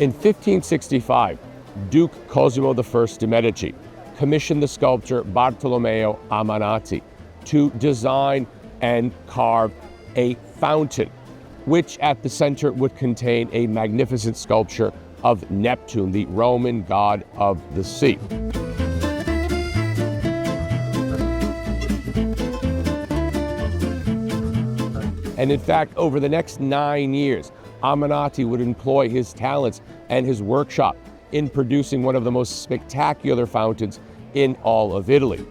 In 1565, Duke Cosimo I de' Medici commissioned the sculptor Bartolomeo Ammannati to design and carve a fountain, which at the center would contain a magnificent sculpture of Neptune, the Roman god of the sea. And in fact, over the next 9 years, Ammannati would employ his talents and his workshop in producing one of the most spectacular fountains in all of Italy.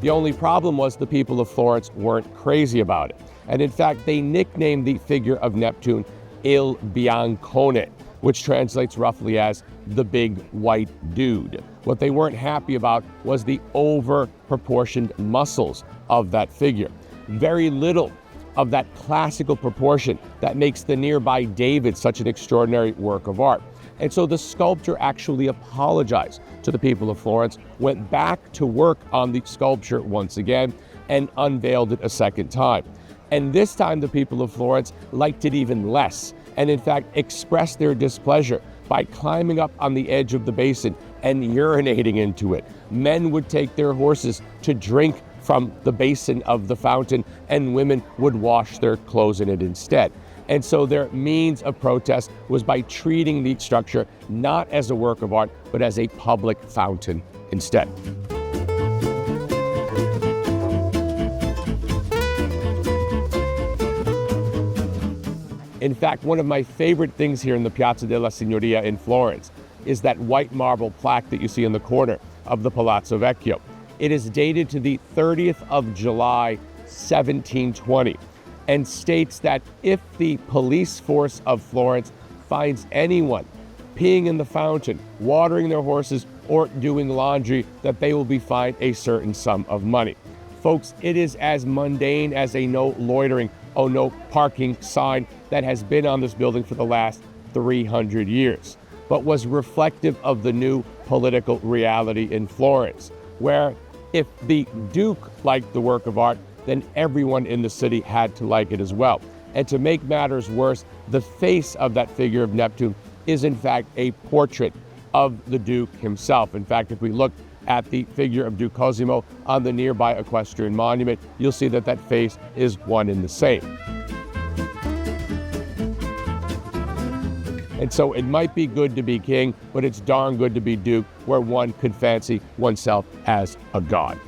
The only problem was the people of Florence weren't crazy about it. And in fact, they nicknamed the figure of Neptune Il Biancone, which translates roughly as the big white dude. What they weren't happy about was the over-proportioned muscles of that figure. Very little of that classical proportion that makes the nearby David such an extraordinary work of art. And so the sculptor actually apologized to the people of Florence, went back to work on the sculpture once again, and unveiled it a second time. And this time the people of Florence liked it even less, and in fact expressed their displeasure by climbing up on the edge of the basin and urinating into it. Men would take their horses to drink from the basin of the fountain, and women would wash their clothes in it instead. And so their means of protest was by treating the structure not as a work of art, but as a public fountain instead. In fact, one of my favorite things here in the Piazza della Signoria in Florence is that white marble plaque that you see in the corner of the Palazzo Vecchio. It is dated to the 30th of July, 1720. And states that if the police force of Florence finds anyone peeing in the fountain, watering their horses, or doing laundry, that they will be fined a certain sum of money. Folks, it is as mundane as a no loitering, no parking sign that has been on this building for the last 300 years, but was reflective of the new political reality in Florence, where if the Duke liked the work of art, then everyone in the city had to like it as well. And to make matters worse, the face of that figure of Neptune is in fact a portrait of the Duke himself. In fact, if we look at the figure of Duke Cosimo on the nearby equestrian monument, you'll see that that face is one and the same. And so it might be good to be king, but it's darn good to be Duke, where one could fancy oneself as a god.